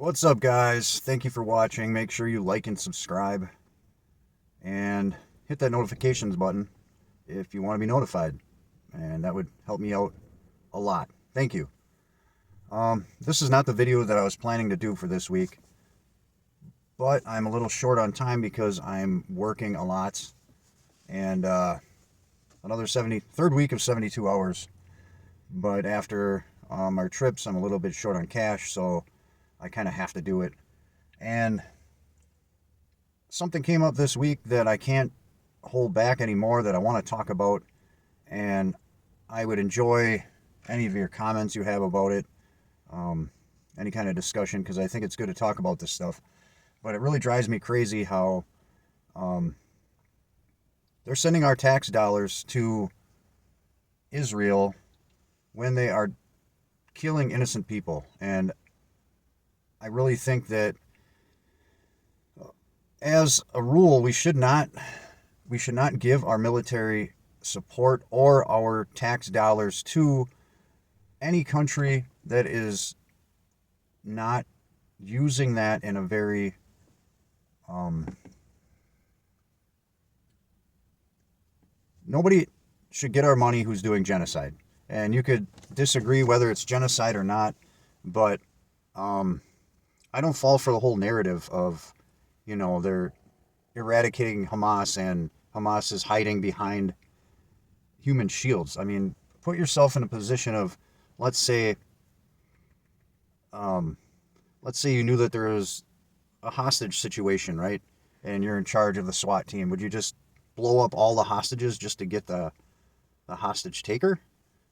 What's up, guys? Thank you for watching. Make sure you like and subscribe and hit that notifications button if you want to be notified, and that would help me out a lot. Thank you. This is not the video that I was planning to do for this week, but I'm a little short on time because I'm working a lot, and another third week of 72 hours. But after our trips, I'm a little bit short on cash, so I kind of have to do it. And something came up this week that I can't hold back anymore, that I want to talk about, and I would enjoy any of your comments you have about it, any kind of discussion, because I think it's good to talk about this stuff. But it really drives me crazy how they're sending our tax dollars to Israel when they are killing innocent people. And I really think that as a rule, we should not give our military support or our tax dollars to any country that is not using that in a very nobody should get our money who's doing genocide. And you could disagree whether it's genocide or not, but I don't fall for the whole narrative of, they're eradicating Hamas and Hamas is hiding behind human shields. I mean, put yourself in a position of, let's say you knew that there was a hostage situation, right? And you're in charge of the SWAT team. Would you just blow up all the hostages just to get the hostage taker?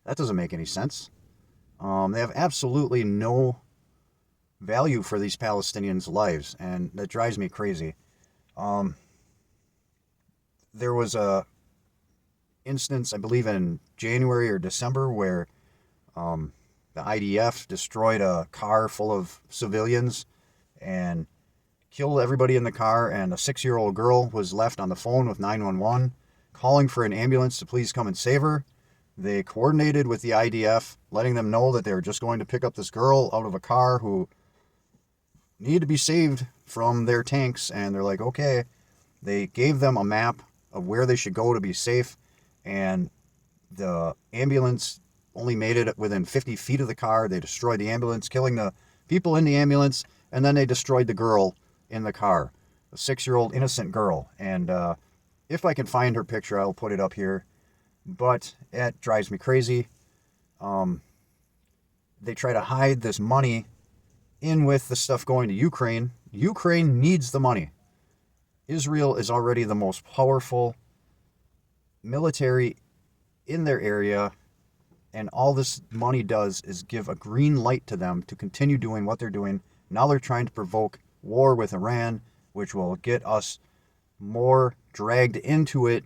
That doesn't make any sense. They have absolutely no value for these Palestinians' lives, and that drives me crazy. There was a instance, I believe in January or December, where the IDF destroyed a car full of civilians and killed everybody in the car, and a 6-year-old girl was left on the phone with 911 calling for an ambulance to please come and save her. They coordinated with the IDF, letting them know that they were just going to pick up this girl out of a car who needed to be saved from their tanks, and they're like, okay. They gave them a map of where they should go to be safe, and the ambulance only made it within 50 feet of the car. They destroyed the ambulance, killing the people in the ambulance, and then they destroyed the girl in the car, a 6-year-old innocent girl. And if I can find her picture, I'll put it up here. But it drives me crazy. They try to hide this money in with the stuff going to Ukraine. Ukraine needs the money. Israel is already the most powerful military in their area, and all this money does is give a green light to them to continue doing what they're doing. Now they're trying to provoke war with Iran, which will get us more dragged into it.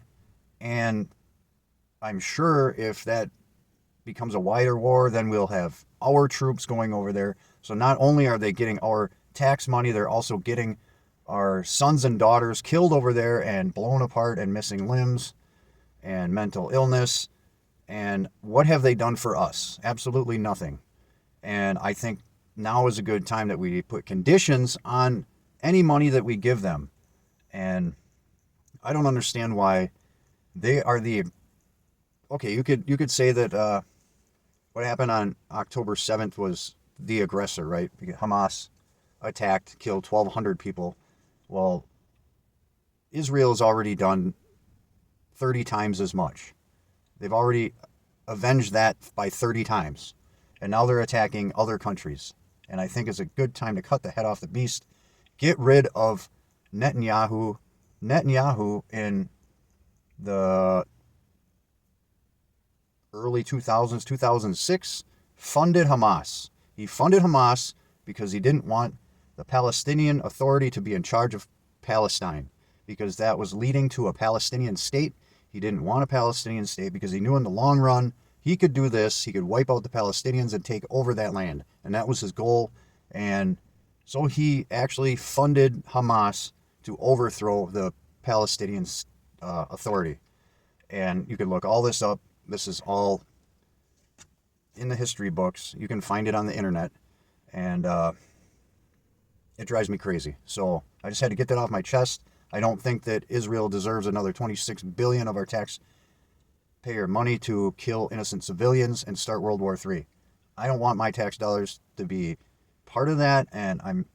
And I'm sure if that becomes a wider war, then we'll have our troops going over there. So not only are they getting our tax money, they're also getting our sons and daughters killed over there and blown apart and missing limbs and mental illness. And what have they done for us? Absolutely nothing. And I think now is a good time that we put conditions on any money that we give them. And I don't understand why they are the... Okay, you could say that what happened on October 7th was the aggressor, right? Because Hamas attacked, killed 1,200 people. Well, Israel has already done 30 times as much. They've already avenged that by 30 times. And now they're attacking other countries. And I think it's a good time to cut the head off the beast. Get rid of Netanyahu. Netanyahu in the early 2000s, 2006, funded Hamas. He funded Hamas because he didn't want the Palestinian Authority to be in charge of Palestine, because that was leading to a Palestinian state. He didn't want a Palestinian state because he knew in the long run he could do this. He could wipe out the Palestinians and take over that land. And that was his goal. And so he actually funded Hamas to overthrow the Palestinian Authority. And you can look all this up. This is all in the history books. You can find it on the internet. And It drives me crazy. So I just had to get that off my chest. I don't think that Israel deserves another 26 billion of our taxpayer money to kill innocent civilians and start World War III. I don't want my tax dollars to be part of that, and I'm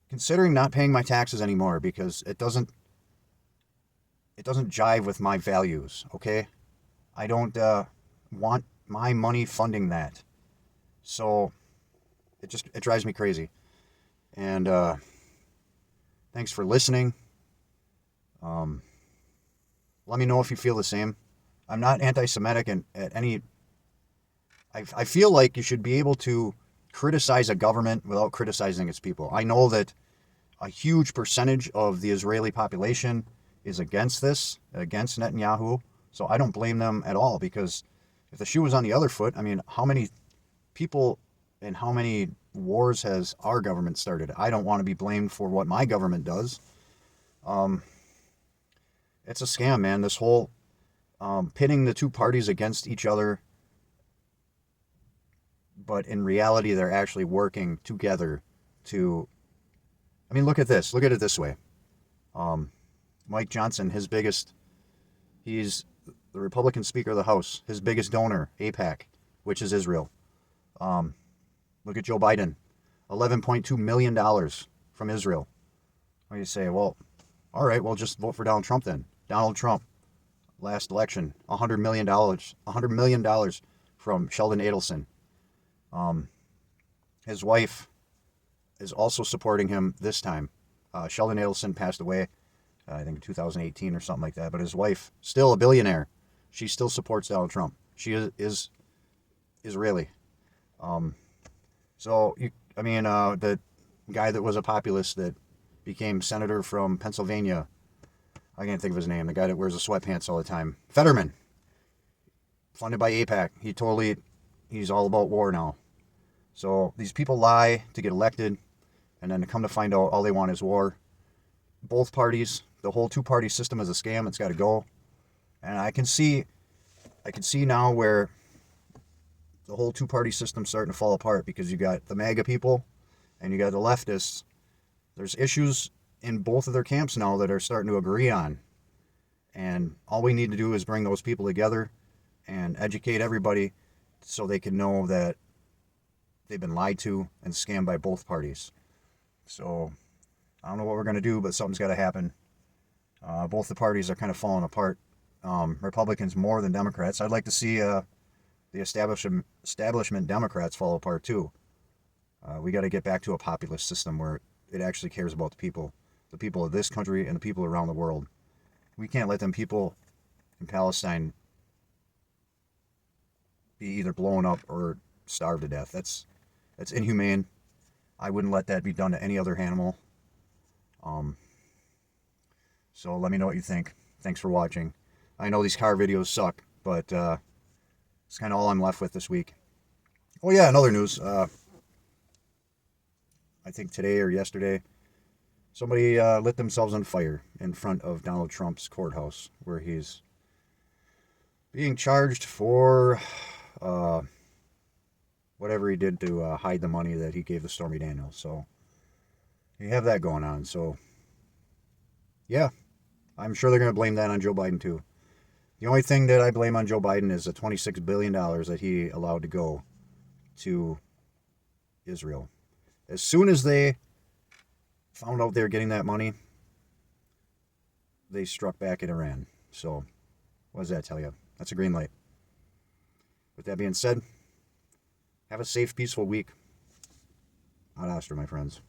considering not paying my taxes anymore because it doesn't jive with my values, okay? I don't want my money funding that. So it drives me crazy. And thanks for listening. Let me know if you feel the same. I'm not anti-Semitic at any... I feel like you should be able to criticize a government without criticizing its people. I know that a huge percentage of the Israeli population is against this, against Netanyahu. So I don't blame them at all, because if the shoe was on the other foot, I mean, how many people and how many wars has our government started? I don't want to be blamed for what my government does. It's a scam, man. This whole pitting the two parties against each other, but in reality, they're actually working together to... I mean, look at this. Look at it this way. Mike Johnson, he's the Republican Speaker of the House. His biggest donor, AIPAC, which is Israel. Look at Joe Biden, $11.2 million from Israel. Well, you say, well, all right, well, just vote for Donald Trump then. Donald Trump, last election, $100 million from Sheldon Adelson. His wife is also supporting him this time. Sheldon Adelson passed away, I think in 2018 or something like that, but his wife, still a billionaire, she still supports Donald Trump. She is Israeli. The guy that was a populist that became senator from Pennsylvania, I can't think of his name, the guy that wears the sweatpants all the time, Fetterman, funded by AIPAC. He's all about war now. So these people lie to get elected, and then to come to find out all they want is war. Both parties, the whole two-party system is a scam. It's got to go. And I can see now where the whole two-party system's starting to fall apart, because you got the MAGA people and you got the leftists. There's issues in both of their camps now that are starting to agree on. And all we need to do is bring those people together and educate everybody so they can know that they've been lied to and scammed by both parties. So I don't know what we're going to do, but something's got to happen. Both the parties are kind of falling apart. Republicans more than Democrats. I'd like to see the establishment Democrats fall apart too. We got to get back to a populist system where it actually cares about the people of this country and the people around the world. We can't let them people in Palestine be either blown up or starved to death. That's inhumane. I wouldn't let that be done to any other animal. So let me know what you think. Thanks for watching. I know these car videos suck, but it's kind of all I'm left with this week. Oh yeah, in other news, I think today or yesterday, somebody lit themselves on fire in front of Donald Trump's courthouse, where he's being charged for whatever he did to hide the money that he gave to Stormy Daniels. So you have that going on. So yeah, I'm sure they're going to blame that on Joe Biden too. The only thing that I blame on Joe Biden is the $26 billion that he allowed to go to Israel. As soon as they found out they were getting that money, they struck back at Iran. So what does that tell you? That's a green light. With that being said, have a safe, peaceful week. Ad Astra, my friends.